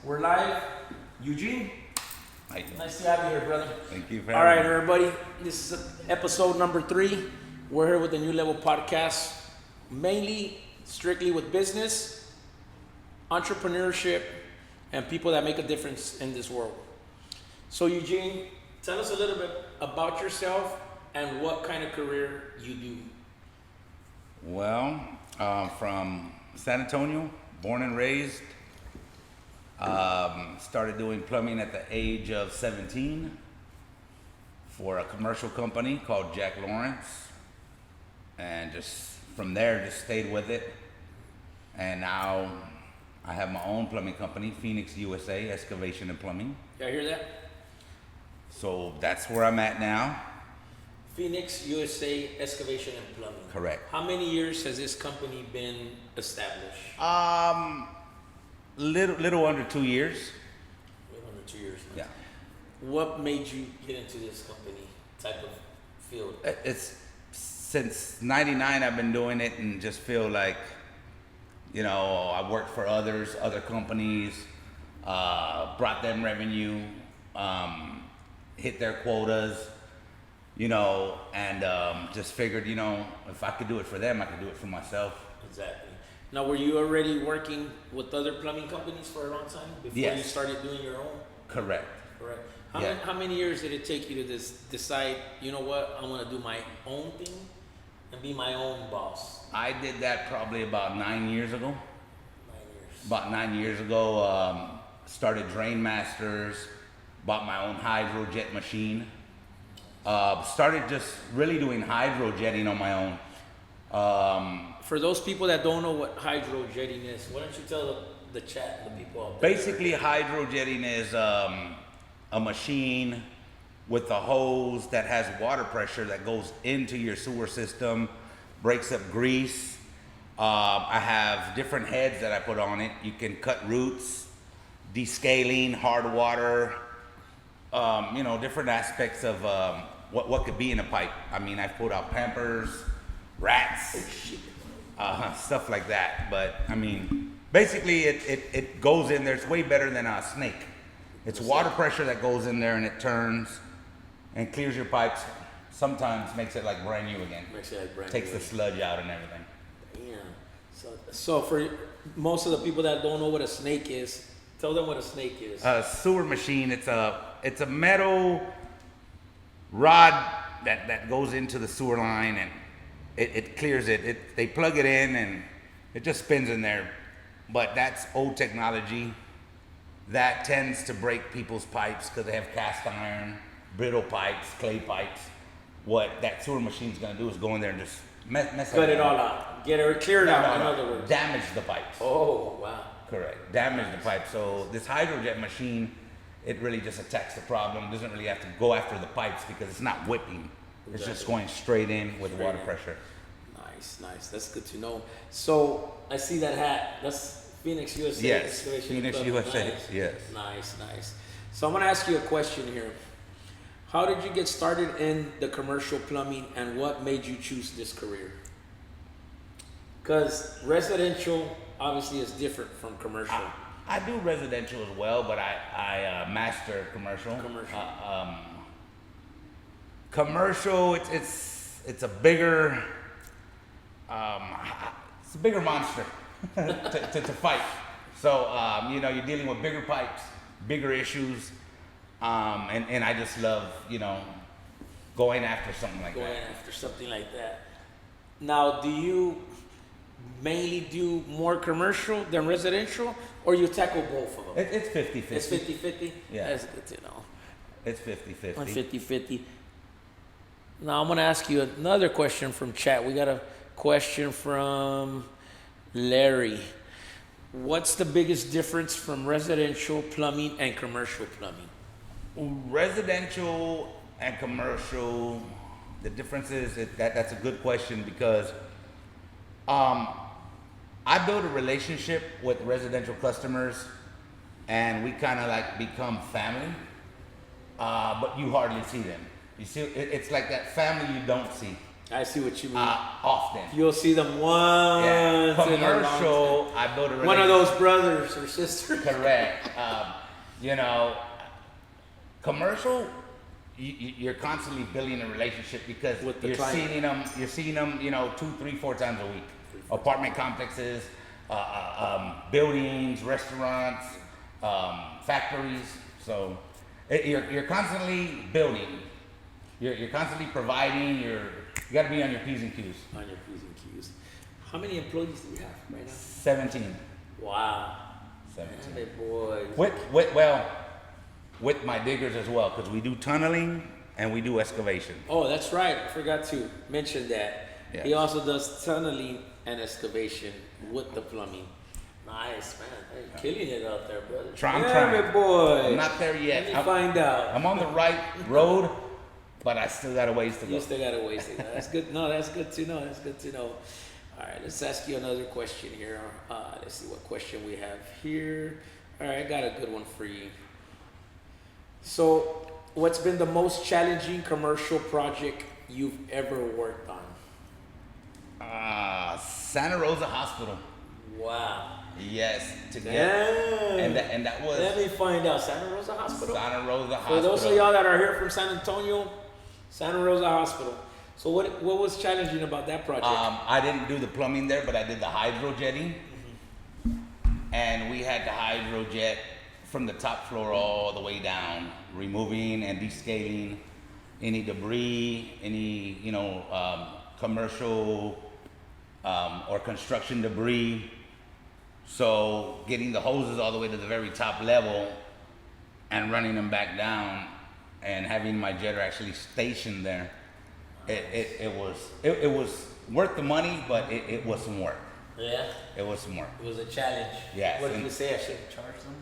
We're live. Eugene, Hi. nice to have you here, brother. Thank you for All right, having me. everybody. This is episode number 3. We're here with the New Level Podcast, mainly strictly with business, entrepreneurship, and people that make a difference in this world. So, Eugene, tell us a little bit about yourself and what kind of career you do. Well, from San Antonio, born and raised. Started doing plumbing at the age of 17 for a commercial company called Jack Lawrence. And just from there, just stayed with it. And now I have my own plumbing company, Phoenix USA, Excavation and Plumbing. Y'all hear that? So that's where I'm at now. Phoenix USA Excavation and Plumbing. Correct. How many years has this company been established? Little under 2 years. A little under 2 years now. Yeah. What made you get into this company type of field? It's since '99 I've been doing it and just feel like, I worked for other companies, brought them revenue, hit their quotas, and just figured, if I could do it for them, I could do it for myself. Exactly. Now, were you already working with other plumbing companies for a long time before Yes. you started doing your own? Correct. Correct. Yeah. How many years did it take you to decide, you know what, I'm going to do my own thing and be my own boss? I did that probably about 9 years ago. 9 years. About 9 years ago, started Drain Masters, bought my own hydro jet machine. Started just really doing hydro jetting on my own. For those people that don't know what hydro jetting is, why don't you tell the chat, the people out there? Basically, hydro jetting is a machine with a hose that has water pressure that goes into your sewer system, breaks up grease. I have different heads that I put on it. You can cut roots, descaling, hard water, different aspects of what could be in a pipe. I mean, I've put out Pampers, rats, stuff like that. But I mean, basically it goes in there. It's way better than a snake. It's water pressure that goes in there and it turns and clears your pipes. Sometimes makes it like brand new again. Makes it like brand Takes new. the sludge out and everything. Yeah. So for most of the people that don't know what a snake is, tell them what a snake is. A sewer machine. It's a metal rod that goes into the sewer line and it clears it. They plug it in and it just spins in there. But that's old technology. That tends to break people's pipes because they have cast iron, brittle pipes, clay pipes. What that sewer machine's gonna do is go in there and just mess Cut it up. all out. Get it cleared out, in other words. Damage the pipes. Oh, wow. Correct. Damage the pipe. So this hydrojet machine, it really just attacks the problem. Doesn't really have to go after the pipes because it's not whipping. It's just going straight in with water pressure. Nice. That's good to know. So I see that hat. That's Phoenix USA. Yes, Excavation Phoenix Club. USA, Nice. yes. Nice. So I'm gonna ask you a question here. How did you get started in the commercial plumbing, and what made you choose this career? Because residential obviously is different from commercial. I do residential as well, but I master commercial. Commercial, it's a bigger monster to fight. So you're dealing with bigger pipes, bigger issues, and I just love going after something like that. Now, do you mainly do more commercial than residential, or you tackle both of them? It's 50-50. It's 50-50? Yeah. That's good to know. It's 50-50. 50-50. Now I'm going to ask you another question from chat. We got a question from Larry. What's the biggest difference from residential plumbing and commercial plumbing? Residential and commercial, the difference is that's a good question because I build a relationship with residential customers and we kind of like become family, but you hardly see them. You see, it's like that family you don't see. I see what you mean. Often. You'll see them once Yeah. in a long Commercial, I build a relationship. one of those brothers or sisters. Correct. You know, commercial, you're constantly building a relationship because With the you're client. seeing them, you know, 2, 3, 4 times a week. Apartment complexes, buildings, restaurants, factories. So you're constantly building. You're constantly providing. You got to be on your P's and Q's. On your P's and Q's. How many employees do you have right now? 17. Wow. 17. Hey, boys. With my diggers as well, because we do tunneling and we do excavation. Oh, that's right. I forgot to mention that. Yeah. He also does tunneling and excavation with the plumbing. Nice, man. Hey, you're killing it out there, brother. I'm Damn trying. it, boy. I'm not there yet. Let me find out. I'm on the right road, but I still got a ways to go. You still got a ways to go. That's good. No, that's good to know. That's good to know. All right, let's ask you another question here. Let's see what question we have here. All right, I got a good one for you. So, what's been the most challenging commercial project you've ever worked on? Santa Rosa Hospital. Wow. Yes, to get Damn. and that was Let me find out. Santa Rosa Hospital? Santa Rosa For Hospital. those of y'all that are here from San Antonio, Santa Rosa Hospital. So what was challenging about that project? I didn't do the plumbing there, but I did the hydro jetting, and we had to hydro jet from the top floor all the way down, removing and descaling any debris, any commercial or construction debris. So getting the hoses all the way to the very top level and running them back down and having my jetter actually stationed there, it was worth the money, but it was some work. Yeah, It was some work. it was a challenge. Yes, What did and- you say? I should have charged them?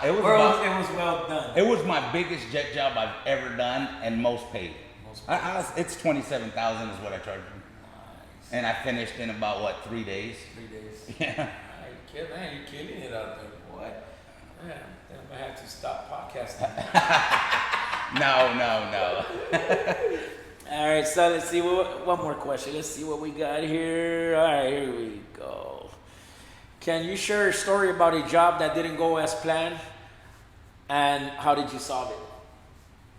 It was Or about- it was well done. it was my biggest jet job I've ever done and most paid. Most paid. It's $27,000 is what I charged them, Nice. and I finished in about 3 days. 3 days. Yeah. You're killing it out there, boy. Man, I have to stop podcasting. No. All right, so let's see one more question. Let's see what we got here. All right, here we go. Can you share a story about a job that didn't go as planned, and how did you solve it?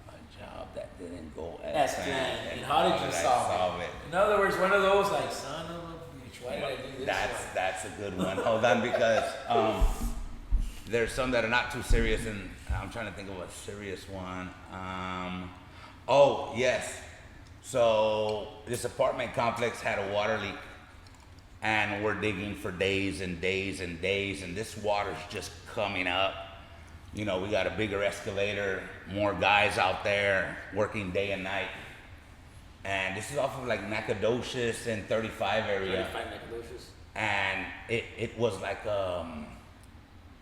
A job that didn't go As planned, and how did you solve it? In other words, one of those like, son of a bitch, why did I do this? That's a good one. Hold on, because there's some that are not too serious, and I'm trying to think of a serious one. Oh yes, so this apartment complex had a water leak, and we're digging for days and days and days, and this water's just coming up. You know, we got a bigger excavator, more guys out there working day and night. And this is off of like Nacogdoches and 35 area. 35 Nacogdoches. And it was like,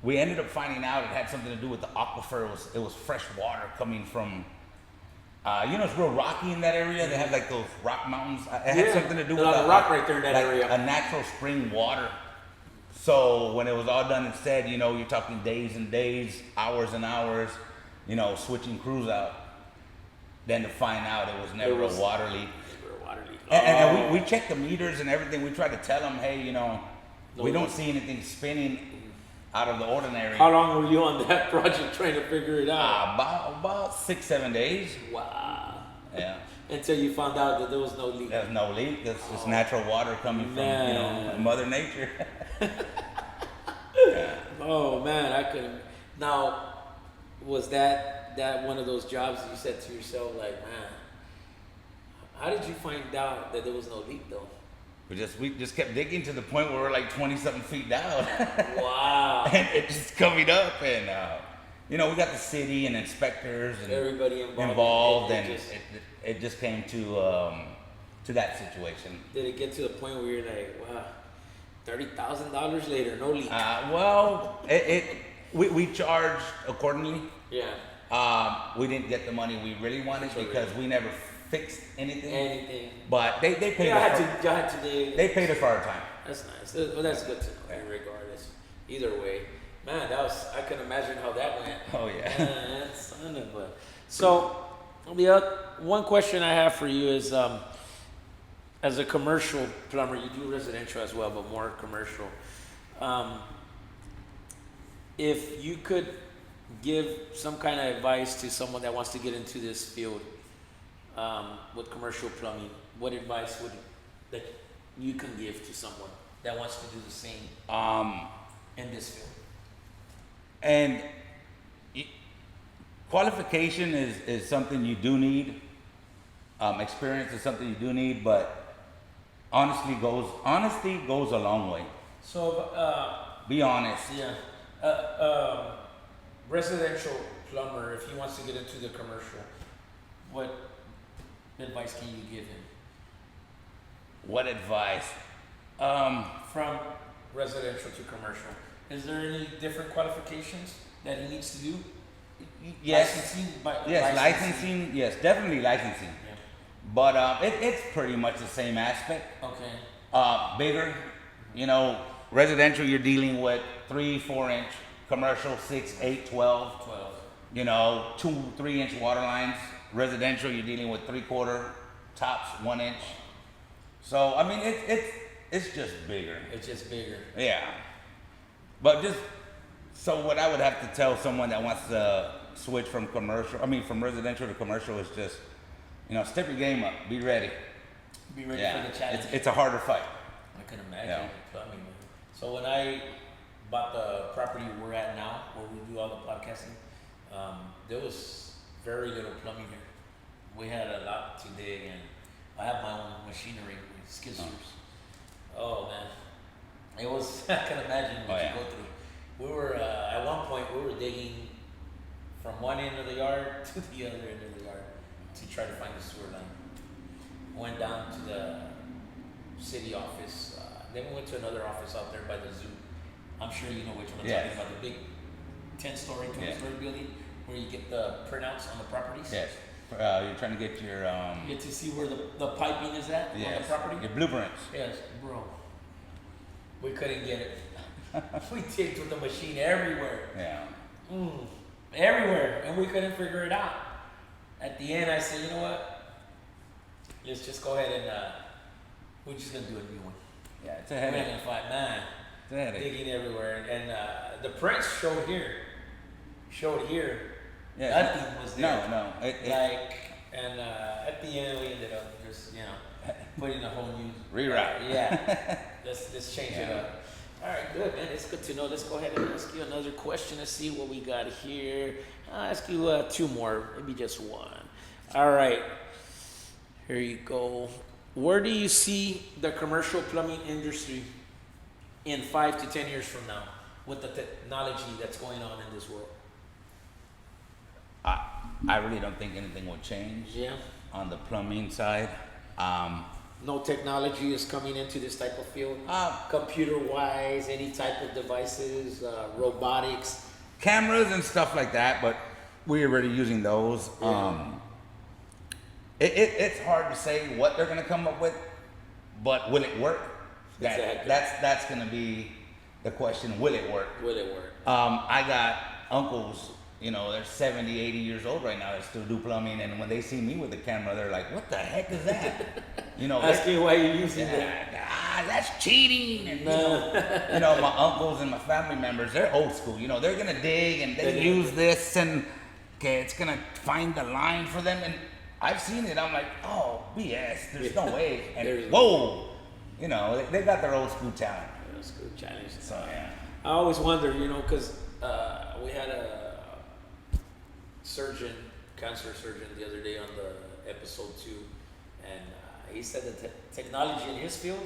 we ended up finding out it had something to do with the aquifer. It was fresh water coming from, it's real rocky in that area. They have like those rock mountains. It had something to do with a lot of rock right there in that area. a natural spring water. So when it was all done and said, you're talking days and days, hours and hours, switching crews out. Then to find out it was never a water leak. Never a water leak. And we checked the meters and everything. We tried to tell them, hey, we don't see anything spinning out of the ordinary. How long were you on that project trying to figure it out? About 6-7 days. Wow. Yeah. Until you found out that there was no leak. There's no leak. There's just natural water coming from, Mother Nature. Yeah. Oh man, I couldn't. Now, was that one of those jobs that you said to yourself, like, man, how did you find out that there was no leak though? We just kept digging to the point where we're like 20-something feet down. Wow. And it just coming up, and we got the city and inspectors and Everybody involved, and just, it just came to that situation. did it get to the point where you're like, wow, $30,000 later, no leak? Well, we charged accordingly. Yeah. We didn't get the money we really wanted because we never fixed anything. Anything. But they paid Yeah, us. They paid us for our time. That's nice. Well, that's good to know. Regardless, either way, man, I couldn't imagine how that went. Oh yeah. Man, son of a. So, One question I have for you is, as a commercial plumber, you do residential as well, but more commercial. Um, if you could give some kind of advice to someone that wants to get into this field, with commercial plumbing, what advice would that you can give to someone that wants to do the same in this field? And y- qualification is something you do need. Experience is something you do need, but honesty goes a long way. So, Be honest. yeah, residential plumber, if he wants to get into the commercial, what advice can you give him? What advice? From residential to commercial, is there any different qualifications that he needs to do? Yes. Licensing. Licensing. Yes, definitely licensing. Yeah. But it's pretty much the same aspect. Okay. Bigger, residential you're dealing with 3-4 inch, commercial 6, 8, 12. 12. 2-3 inch water lines. Residential you're dealing with 3/4, tops 1 inch. So I mean it's just bigger. It's just bigger. Yeah. But so what I would have to tell someone that wants to switch from residential to commercial is just, step your game up, be ready. Be ready for the challenge. It's a harder fight. I can imagine. Yeah. Plumbing. So when I bought the property we're at now, where we do all the podcasting, there was very little plumbing here. We had a lot to dig, and I have my own machinery with skid steers. Oh man, it was. I can imagine what you go through. We were at one point we were digging from one end of the yard to the other end of the yard to try to find the sewer line. Went down to the city office. Then we went to another office out there by the zoo. I'm sure you know which one I'm talking about. The big 10-story, 20-story building where you get the printouts on the properties. Yes. You're trying to get your You get to see where the piping is at on the property. your blueprints. Yes, bro. We couldn't get it. We digged with the machine everywhere. Yeah. Everywhere, and we couldn't figure it out. At the end, I said, you know what? Let's just go ahead and we're just gonna do a new one. Yeah, it's a We're headache. gonna find man It's a headache. digging everywhere, and the prints showed here. Yeah. Nothing was there. No. At the end, we ended up just putting a whole new Reroute. Yeah. Let's change it up. All right, good, man. It's good to know. Let's go ahead and ask you another question. Let's see what we got here. I'll ask you 2 more, maybe just 1. All right. Here you go. Where do you see the commercial plumbing industry in 5 to 10 years from now with the technology that's going on in this world? I really don't think anything will change. Yeah. On the plumbing side. No technology is coming into this type of field? Computer-wise, any type of devices, robotics? Cameras and stuff like that, but we're already using those. Yeah. It's hard to say what they're going to come up with, but will it work? Exactly. That's going to be the question. Will it work? Will it work? I got uncles, they're 70, 80 years old right now that still do plumbing, and when they see me with the camera, they're like, what the heck is that? Ask me why you're using that. That's cheating. And, my uncles and my family members, they're old school. They're going to dig and they use this, and it's going to find the line for them. And I've seen it. I'm like, oh, BS. There's no way. And whoa. They got their old school talent. Old school challenge. So, yeah. I always wonder, because we had a cancer surgeon the other day on the episode 2, and he said that technology in his field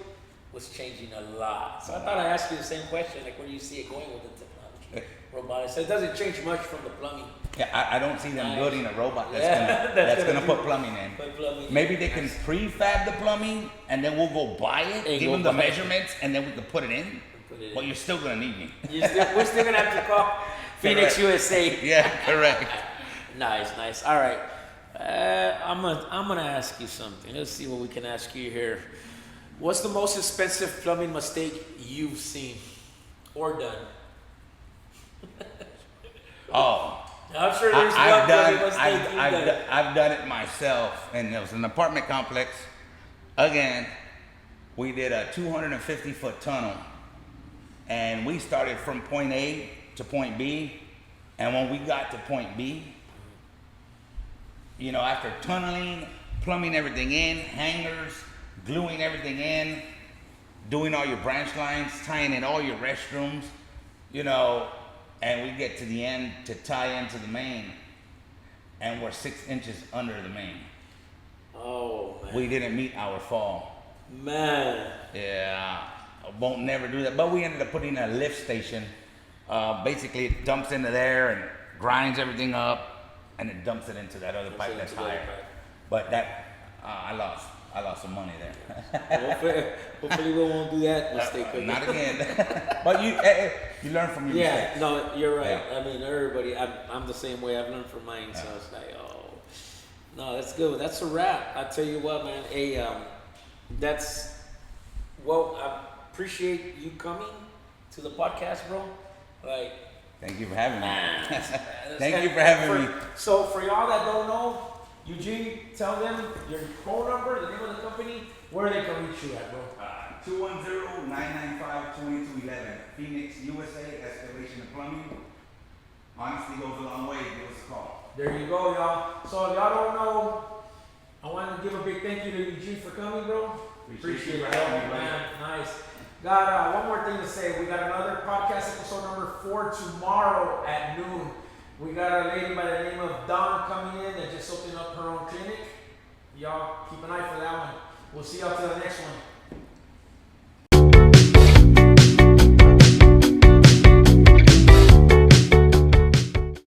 was changing a lot. So I thought I'd ask you the same question, like where do you see it going with the technology? Robotics. So it doesn't change much from the plumbing. Yeah, I don't see them building a robot that's gonna put plumbing in. Maybe they can prefab the plumbing, and then we'll go buy it, give them the measurements, and then we can put it in. But you're still gonna need me. We're still gonna have to call Phoenix, USA. Yeah, correct. Nice. All right. I'm gonna ask you something. Let's see what we can ask you here. What's the most expensive plumbing mistake you've seen or done? Oh, I'm sure there's one that must think you've done it. I've done it myself, and it was an apartment complex. Again, we did a 250-foot tunnel, and we started from point A to point B, and when we got to point B, you know, after tunneling, plumbing everything in, hangers, gluing everything in, doing all your branch lines, tying in all your restrooms, you know, and we get to the end to tie into the main, and we're 6 inches under the main. Oh, man. We didn't meet our fall. Man. Yeah, I won't never do that. But we ended up putting a lift station. Basically, it dumps into there and grinds everything up, and it dumps it into that other pipe that's higher. But that, I lost some money there. Hopefully we won't do that mistake again. Not again. But you learn from your mistakes. Yeah, no, you're right. Yeah. I mean, everybody, I'm the same way. I've learned from mine, so it's like, oh. No, that's good. That's a wrap. I tell you what, man. Hey, well, I appreciate you coming to the podcast, bro. Like, Thank you for having me. man, Thank you for having me. So for y'all that don't know, Eugene, tell them your phone number, the name of the company, where they can reach you at, bro. 210-995-2211. Phoenix, USA, Excavation and Plumbing. Honestly goes a long way. Give us a call. There you go, y'all. So if y'all don't know, I want to give a big thank you to Eugene for coming, bro. Appreciate it, man. Nice. Got one more thing to say. We got another podcast episode number 4 tomorrow at noon. We got a lady by the name of Donna coming in that just opened up her own clinic. Y'all keep an eye for that one. We'll see y'all till the next one.